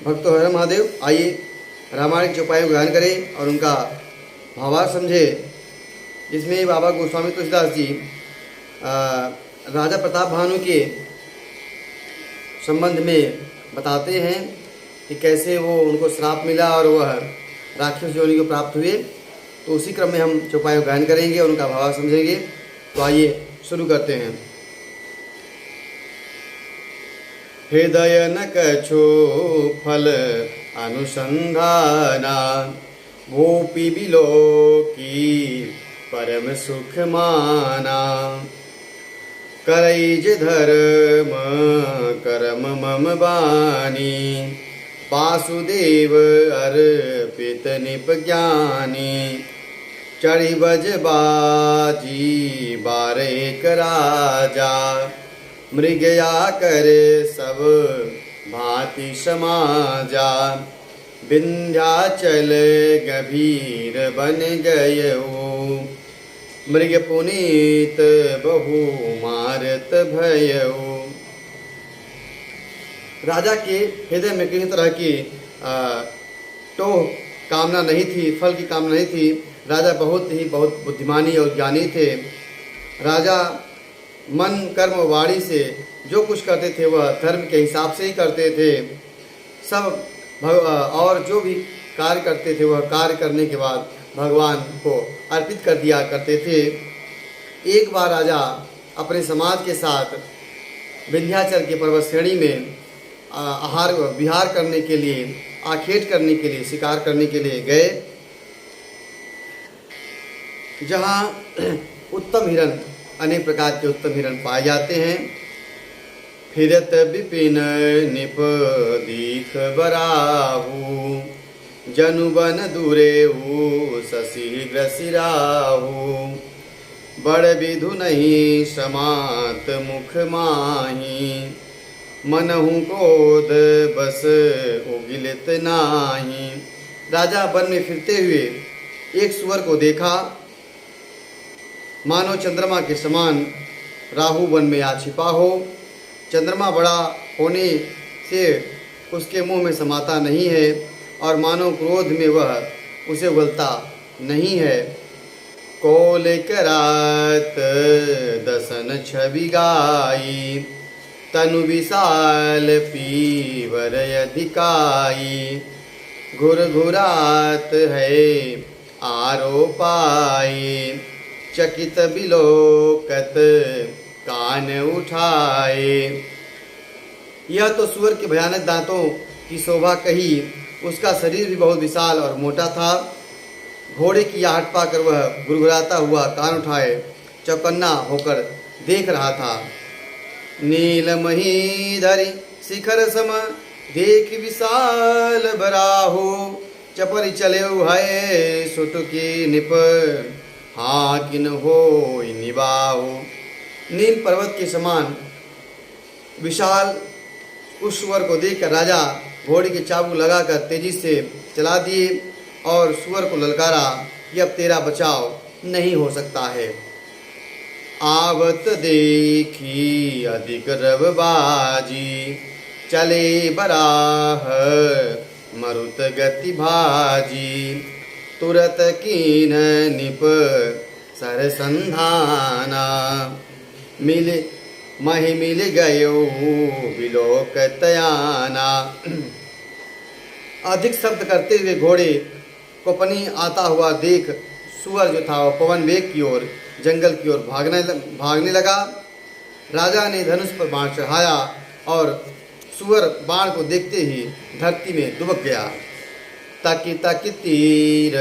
भक्त हर महादेव, आइए रामायण के चौपाई को गायन करें और उनका भावार्थ समझे। जिसमें बाबा गोस्वामी तुलसीदास जी राजा प्रताप भानु के संबंध में बताते हैं कि कैसे वो उनको श्राप मिला और वह राक्षस योनि को प्राप्त हुए। तो उसी क्रम में हम चौपाई को गायन करेंगे और उनका भावार्थ समझेंगे। तो आइए शुरू करते हैं। हृदय न कछो फल अनुसंधाना, भूपि बिलो की परम सुख माना। करैज धर्म कर्म मम बानी, वासुदेव अर्पित निप ज्ञानी। चढ़ी बज बाजी बारे एक राजा, मृगया कर सब भांति समाजा। विंध्याचल गभीर बन गयऊ, मृग पुनीत बहु मारत भयऊ। राजा के हृदय में किसी तरह की कामना नहीं थी, फल की कामना नहीं थी। राजा बहुत बुद्धिमानी और ज्ञानी थे। राजा मन कर्म वाणी से जो कुछ करते थे वह धर्म के हिसाब से ही करते थे। सब और जो भी कार्य करते थे वह कार्य करने के बाद भगवान को अर्पित कर दिया करते थे। एक बार राजा अपने समाज के साथ विंध्याचल के पर्वत श्रेणी में आहार विहार करने के लिए, आखेट करने के लिए, शिकार करने के लिए गए, जहाँ उत्तम हिरण, अनेक प्रकार के उत्तम हिरण पाए जाते हैं। फिरत विपिन निप दीख बराहू, जनु बन दूरेहू सशीघ्र सिराहू। बड़ विधु नहीं समात मुख माही, मनहु क्रोध बस उगिलित नाही। राजा वन में फिरते हुए एक सुअर को देखा, मानो चंद्रमा के समान राहु वन में आ छिपा हो। चंद्रमा बड़ा होने से उसके मुंह में समाता नहीं है और मानो क्रोध में वह उसे उगलता नहीं है। कोल करात दसन छवि गाई, तनु विशाल पीवर अधिकाई। घुर घुरात है आरो पाई, चकित बिलोकत कान उठाए। यह तो सूअर के भयानक दांतों की शोभा कही। उसका शरीर भी बहुत विशाल और मोटा था। घोड़े की आहट पाकर वह गुरगुराता हुआ कान उठाए चौकन्ना होकर देख रहा था। नील महीधरी शिखर सम देख विशाल बराहो, चपरी चले है सुटुकी निप हाँ किन हो निबाहो। नील पर्वत के समान विशाल उस सुअर को देखकर राजा घोड़े के चाबुक लगाकर तेजी से चला दिए और सुअर को ललकारा कि अब तेरा बचाव नहीं हो सकता है। आवत देखी अधिक रवबाजी, चले बराह मरुत गति भाजी। तुरत कीन निप सर संधाना, मिल गयो बिलोक तयाना। अधिक शब्द करते हुए घोड़े को पनी आता हुआ देख सुअर जो था वह पवन वेग की ओर, जंगल की ओर भागने लगा। राजा ने धनुष पर बाण चढ़ाया और सुअर बाण को देखते ही धरती में दुबक गया। ताकि ताकि तीर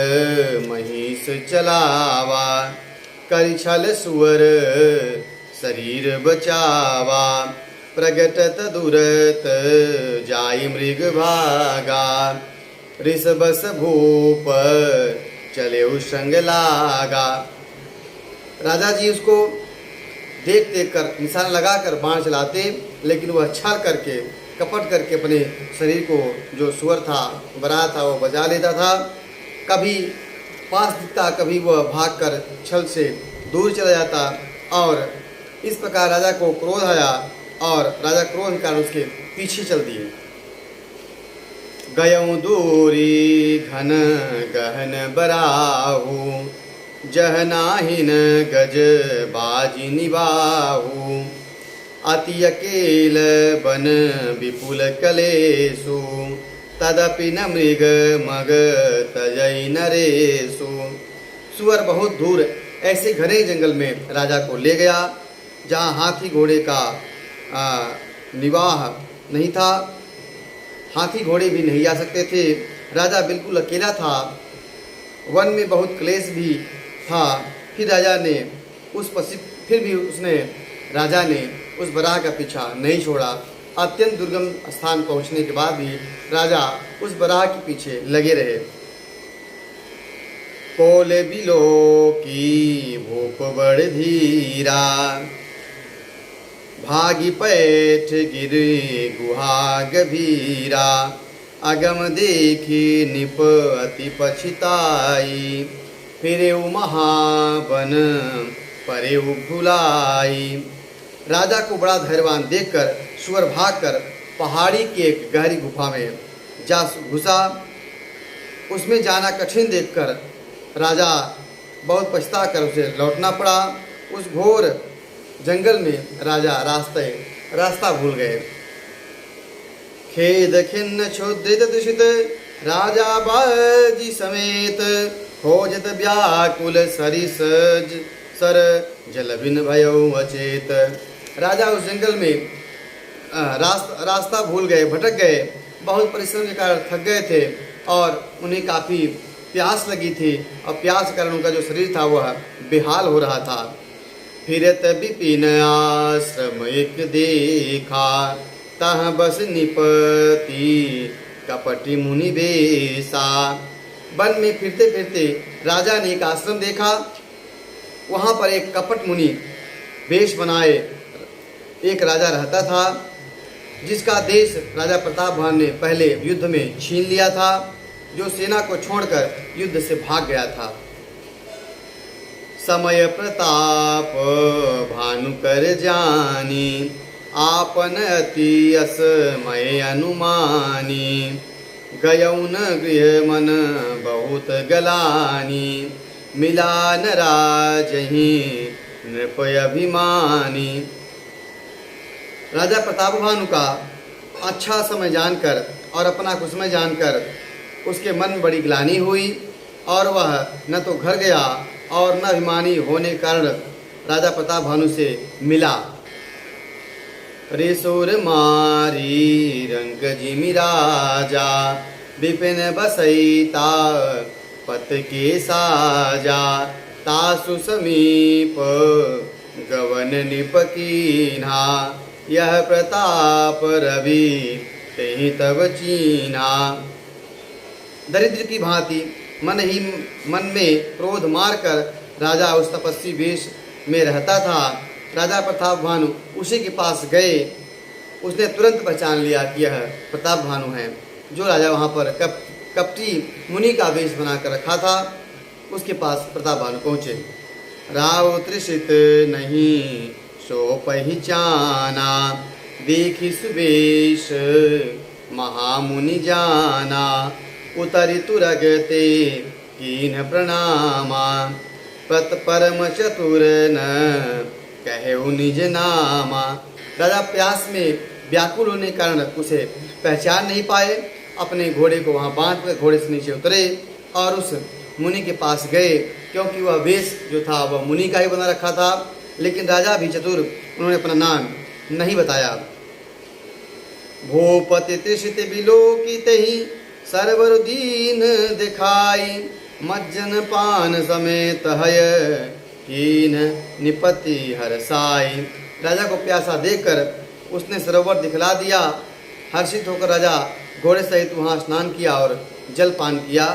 महिष चलावा, करि छल सुअर शरीर बचावा। प्रगटत दुरत जाई मृग भागा, ऋषभस भूप चले संग लागा। राजा जी उसको देख कर निशाना लगाकर बाण चलाते, लेकिन वह छल करके कपट करके अपने शरीर को, जो सुअर था बना था, वो बचा लेता था। कभी पास दिखता, कभी वह भागकर छल से दूर चला जाता। और इस प्रकार राजा को क्रोध आया और राजा क्रोध के कारण उसके पीछे चल दिए। गयऊँ दूरी घन गहन बराहू, जह नाहिन गज बाजी निबाहू। अति अकेल बन विपुल कलेसु, तदपि न मृग मग तजई नरेसु। सुअर बहुत दूर ऐसे घने जंगल में राजा को ले गया जहाँ हाथी घोड़े का निवाह नहीं था, हाथी घोड़े भी नहीं आ सकते थे। राजा बिल्कुल अकेला था, वन में बहुत क्लेश भी था। फिर राजा ने उस बराह का पीछा नहीं छोड़ा। अत्यंत दुर्गम स्थान पहुंचने के बाद भी राजा उस बराह के पीछे लगे रहे। कोले बिलो की भूप बड़ धीरा, भागी पैठ गिरी गुहा गभीरा। अगम देखी निप अति पछिताई, फिरेउ महावन परेउ भुलाई। राजा को बड़ा धैर्यवान देखकर सुअर भागकर पहाड़ी की एक गहरी गुफा में जा घुसा। उसमें जाना कठिन देखकर राजा बहुत पछता कर उसे लौटना पड़ा। उस घोर जंगल में राजा रास्ता भूल गए। खेद खिन्न क्षुद्रित दूषित राजा बाजी समेत, खोजत व्याकुल सरिस सर जल बिन भयउ अचेत। राजा उस जंगल में रास्ता भूल गए, भटक गए। बहुत परिश्रम के कारण थक गए थे और उन्हें काफ़ी प्यास लगी थी और प्यास के कारण उनका जो शरीर था वह बेहाल हो रहा था। फिरत विपिन आश्रम एक देखा, तह बस निपति कपटी मुनि बेसा। वन में फिरते फिरते राजा ने एक आश्रम देखा। वहाँ पर एक कपट मुनि वेश बनाए एक राजा रहता था, जिसका देश राजा प्रतापभानु ने पहले युद्ध में छीन लिया था, जो सेना को छोड़कर युद्ध से भाग गया था। समय प्रताप भानु कर जानी, आपन अति असमय अनुमानी। गयउन गृह मन बहुत गलानी, मिला न राजहि नृपय अभिमानी। राजा प्रतापभानु का अच्छा समय जानकर और अपना कुसमय जानकर उसके मन में बड़ी ग्लानि हुई और वह न तो घर गया और न अभिमानी होने के कारण राजा प्रतापभानु से मिला। रिसुर मारी रंग जिमि राजा, विपिन बसैता पत के साजा। तासु समीप गवन निपकीना, यह प्रताप रवि तेहि तब चीना। दरिद्र की भांति मन में क्रोध मारकर राजा उस तपस्वी वेश में रहता था। राजा प्रतापभानु उसी के पास गए। उसने तुरंत पहचान लिया कि यह प्रतापभानु है, जो राजा वहाँ पर कपटी मुनि का वेश बनाकर रखा था। उसके पास प्रतापभानु पहुँचे। राव त्रिषित नहीं सो पहचाना, देखी सुवेश महामुनि जाना। उतरि तुरगते कीन प्रणामा, परम चतुर न कहेउ निज नामा। राजा प्यास में व्याकुल होने के कारण उसे पहचान नहीं पाए। अपने घोड़े को वहाँ बांध कर घोड़े से नीचे उतरे और उस मुनि के पास गए, क्योंकि वह वेश जो था वह मुनि का ही बना रखा था। लेकिन राजा भी चतुर, उन्होंने अपना नाम नहीं बताया। भूपति त्रिषित बिलोकित ही सर्वर दीन दिखाई, मज्जन पान समेत हय कीन निपति हरसाई। राजा को प्यासा देखकर उसने सरोवर दिखला दिया। हर्षित होकर राजा घोड़े सहित वहाँ स्नान किया और जल पान किया।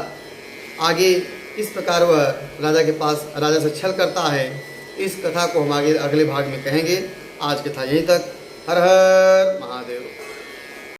आगे किस प्रकार वह राजा से छल करता है, इस कथा को हम आगे अगले भाग में कहेंगे। आज कथा यहीं तक। हर हर महादेव।